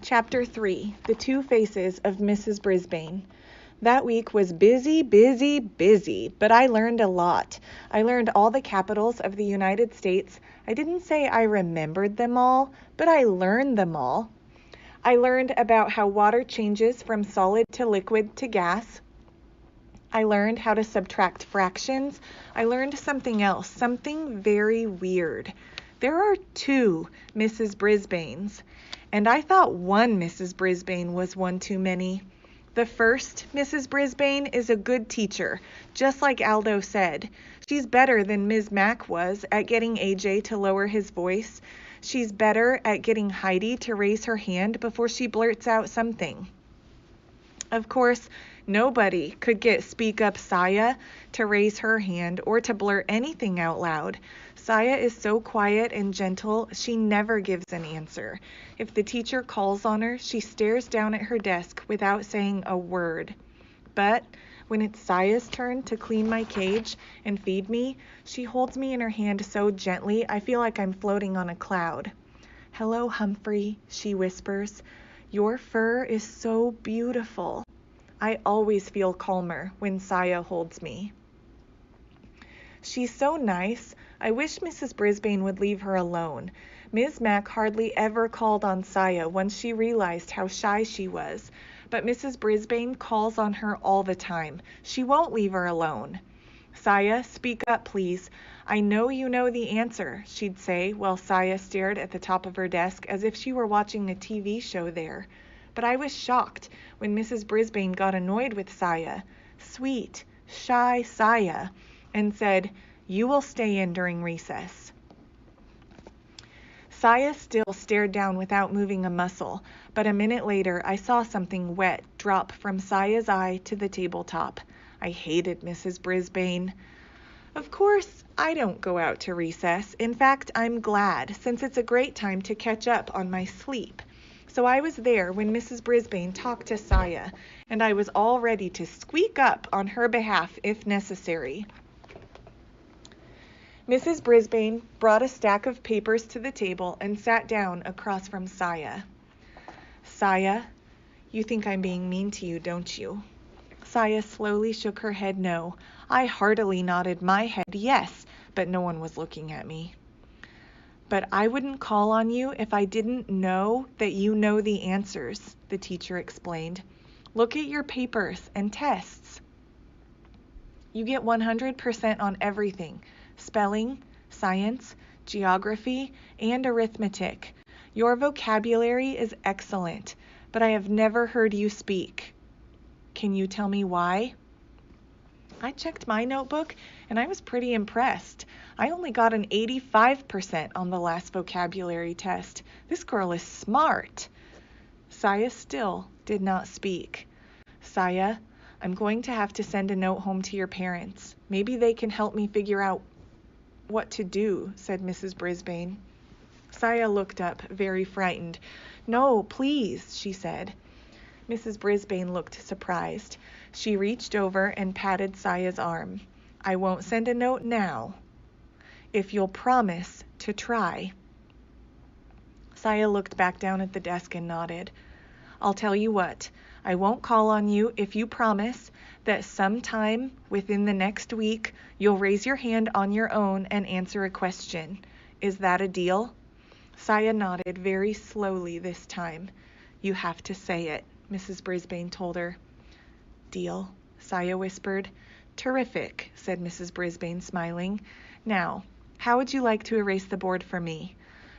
Chapter 3, The Two Faces of Mrs. Brisbane. That week was busy, busy, busy, but I learned a lot. I learned all the capitals of the United States. I didn't say I remembered them all, but I learned them all. I learned about how water changes from solid to liquid to gas. I learned how to subtract fractions. I learned something else, something very weird. There are two Mrs. Brisbanes, and I thought one Mrs. Brisbane was one too many. The first Mrs. Brisbane is a good teacher, just like Aldo said. She's better than Ms. Mack was at getting AJ to lower his voice. She's better at getting Heidi to raise her hand before she blurts out something. Of course, nobody could get Speak Up Saya to raise her hand or to blurt anything out loud. Saya is so quiet and gentle, she never gives an answer. If the teacher calls on her, she stares down at her desk without saying a word. But when it's Saya's turn to clean my cage and feed me, she holds me in her hand so gently I feel like I'm floating on a cloud. "Hello, Humphrey," she whispers. "Your fur is so beautiful." I always feel calmer when Saya holds me. She's so nice. I wish Mrs. Brisbane would leave her alone. Ms. Mack hardly ever called on Saya once she realized how shy she was, but Mrs. Brisbane calls on her all the time. She won't leave her alone. "Saya, speak up, please. I know you know the answer," she'd say while Saya stared at the top of her desk as if she were watching a TV show there. But I was shocked when Mrs. Brisbane got annoyed with Saya, sweet, shy Saya, and said, "You will stay in during recess." Saya still stared down without moving a muscle, but a minute later I saw something wet drop from Saya's eye to the tabletop. I hated Mrs. Brisbane. Of course, I don't go out to recess. In fact, I'm glad, since it's a great time to catch up on my sleep. So I was there when Mrs. Brisbane talked to Saya, and I was all ready to squeak up on her behalf if necessary. Mrs. Brisbane brought a stack of papers to the table and sat down across from Saya. "Saya, you think I'm being mean to you, don't you?" Saya slowly shook her head no. I heartily nodded my head yes, but no one was looking at me. "But I wouldn't call on you if I didn't know that you know the answers," the teacher explained. "Look at your papers and tests. You get 100% on everything. Spelling, science, geography, and arithmetic. Your vocabulary is excellent, but I have never heard you speak. Can you tell me why?" I checked my notebook, and I was pretty impressed. I only got an 85% on the last vocabulary test. This girl is smart. Saya still did not speak. "Saya, I'm going to have to send a note home to your parents. Maybe they can help me figure out what to do," said Mrs. Brisbane. Saya looked up, very frightened. "No, please," she said. Mrs. Brisbane looked surprised. She reached over and patted Saya's arm. "I won't send a note now, if you'll promise to try." Saya looked back down at the desk and nodded. "I'll tell you what, I won't call on you if you promise that sometime within the next week you'll raise your hand on your own and answer a question. Is that a deal?" Saya nodded very slowly this time. "You have to say it," Mrs. Brisbane told her. "Deal," Saya whispered. "Terrific," said Mrs. Brisbane, smiling. "Now, how would you like to erase the board for me?"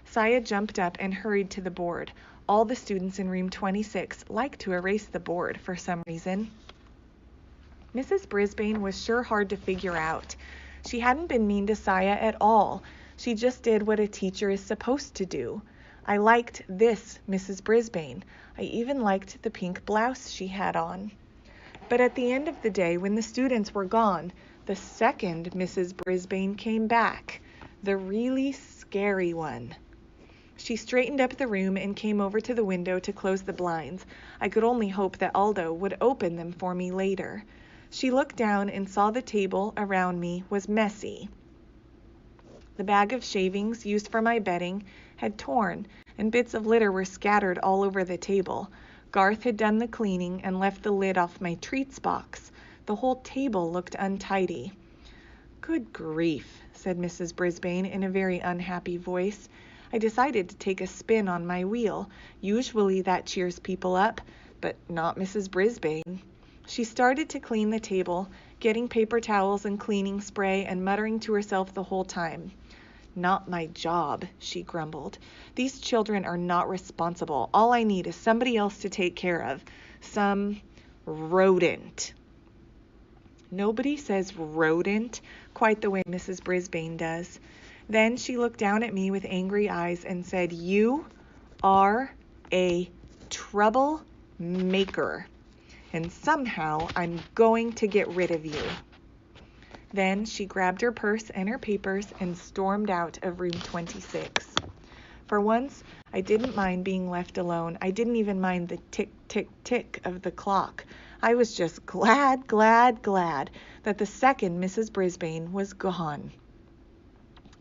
Saya jumped up and hurried to the board. All the students in room 26 liked to erase the board for some reason. Mrs. Brisbane was sure hard to figure out. She hadn't been mean to Saya at all. She just did what a teacher is supposed to do. I liked this Mrs. Brisbane. I even liked the pink blouse she had on. But at the end of the day, when the students were gone, the second Mrs. Brisbane came back, the really scary one. She straightened up the room and came over to the window to close the blinds. I could only hope that Aldo would open them for me later. She looked down and saw the table around me was messy. The bag of shavings used for my bedding had torn, and bits of litter were scattered all over the table. Garth had done the cleaning and left the lid off my treats box. The whole table looked untidy. "Good grief," said Mrs. Brisbane in a very unhappy voice. I decided to take a spin on my wheel. Usually that cheers people up, but not Mrs. Brisbane. She started to clean the table, getting paper towels and cleaning spray and muttering to herself the whole time. "Not my job," she grumbled. "These children are not responsible. All I need is somebody else to take care of. Some rodent." Nobody says rodent quite the way Mrs. Brisbane does. Then she looked down at me with angry eyes and said, "You are a troublemaker, and somehow I'm going to get rid of you." Then she grabbed her purse and her papers and stormed out of room 26. For once, I didn't mind being left alone. I didn't even mind the tick, tick, tick of the clock. I was just glad that the second Mrs. Brisbane was gone.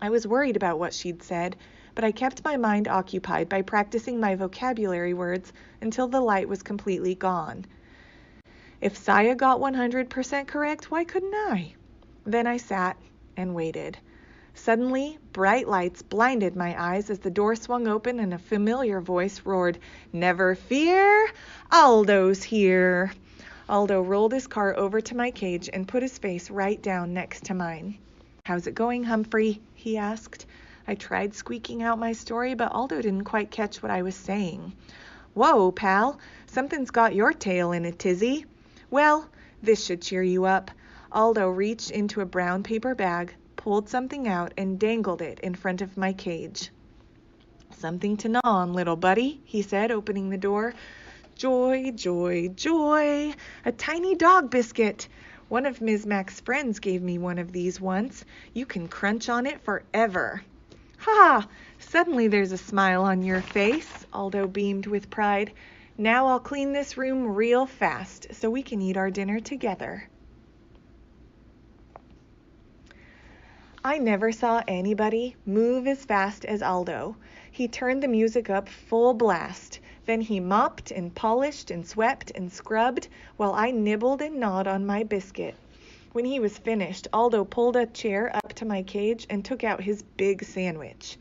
I was worried about what she'd said, but I kept my mind occupied by practicing my vocabulary words until the light was completely gone. If Saya got 100% correct, why couldn't I? Then I sat and waited. Suddenly, bright lights blinded my eyes as the door swung open and a familiar voice roared, "Never fear, Aldo's here." Aldo rolled his car over to my cage and put his face right down next to mine. "How's it going, Humphrey?" he asked. I tried squeaking out my story, but Aldo didn't quite catch what I was saying. "Whoa, pal, something's got your tail in a tizzy." "Well, this should cheer you up." Aldo reached into a brown paper bag, pulled something out, and dangled it in front of my cage. "Something to gnaw on, little buddy," he said, opening the door. "Joy, joy, joy! A tiny dog biscuit! One of Ms. Mack's friends gave me one of these once. You can crunch on it forever." "Ha! Suddenly there's a smile on your face," Aldo beamed with pride. "Now I'll clean this room real fast so we can eat our dinner together." I never saw anybody move as fast as Aldo. He turned the music up full blast. Then he mopped and polished and swept and scrubbed while I nibbled and gnawed on my biscuit. When he was finished, Aldo pulled a chair up to my cage and took out his big sandwich.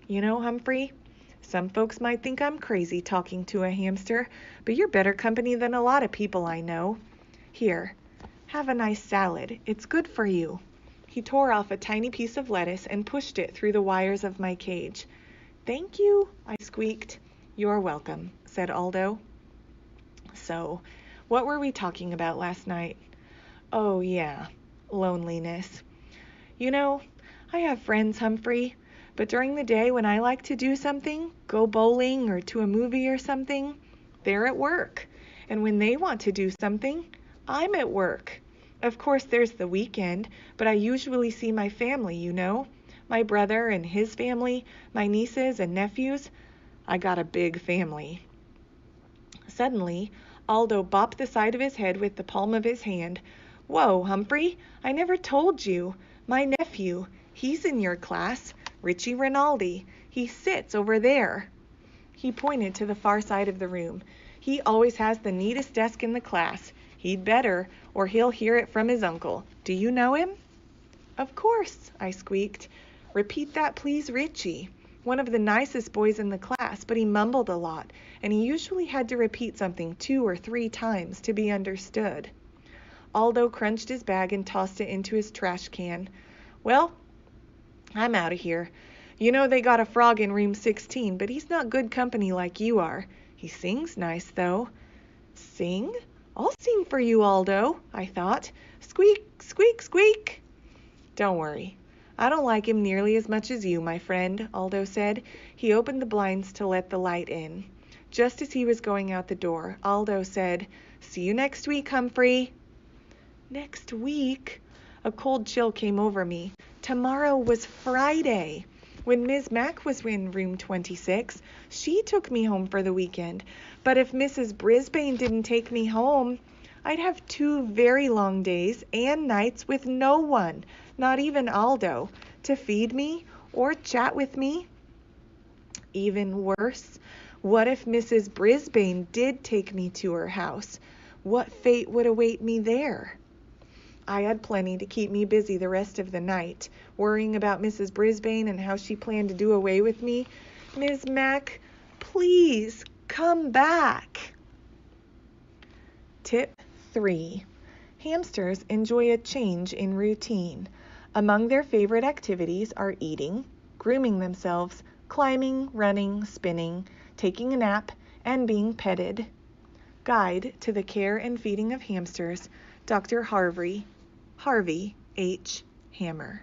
"You know, Humphrey, some folks might think I'm crazy talking to a hamster, but you're better company than a lot of people I know. Here, have a nice salad. It's good for you." He tore off a tiny piece of lettuce and pushed it through the wires of my cage. "Thank you," I squeaked. "You're welcome," said Aldo. So, what were we talking about last night? Oh, yeah, loneliness. You know, I have friends, Humphrey, but during the day when I like to do something, go bowling or to a movie or something, they're at work. And when they want to do something, I'm at work. Of course, there's the weekend, but I usually see my family, you know. My brother and his family, my nieces and nephews. I got a big family. Suddenly, Aldo bopped the side of his head with the palm of his hand. "Whoa, Humphrey, I never told you. My nephew, he's in your class, Richie Rinaldi. He sits over there." He pointed to the far side of the room. "He always has the neatest desk in the class. He'd better, or he'll hear it from his uncle. Do you know him?" "Of course," I squeaked. "Repeat that, please, Richie." One of the nicest boys in the class, but he mumbled a lot, and he usually had to repeat something 2 or 3 times to be understood. Aldo crunched his bag and tossed it into his trash can. "Well, I'm out of here. You know they got a frog in room 16, but he's not good company like you are. He sings nice, though." "Sing? I'll sing for you, Aldo," I thought. "Squeak, squeak, squeak." "Don't worry. I don't like him nearly as much as you, my friend," Aldo said. He opened the blinds to let the light in. Just as he was going out the door, Aldo said, "See you next week, Humphrey." Next week? A cold chill came over me. Tomorrow was Friday. When Ms. Mack was in room 26, she took me home for the weekend. But if Mrs. Brisbane didn't take me home, I'd have 2 very long days and nights with no one, not even Aldo, to feed me or chat with me. Even worse, what if Mrs. Brisbane did take me to her house? What fate would await me there? I had plenty to keep me busy the rest of the night, worrying about Mrs. Brisbane and how she planned to do away with me. Ms. Mac, please come back. Tip 3. Hamsters enjoy a change in routine. Among their favorite activities are eating, grooming themselves, climbing, running, spinning, taking a nap, and being petted. Guide to the Care and Feeding of Hamsters, Dr. Harvey H. Hammer.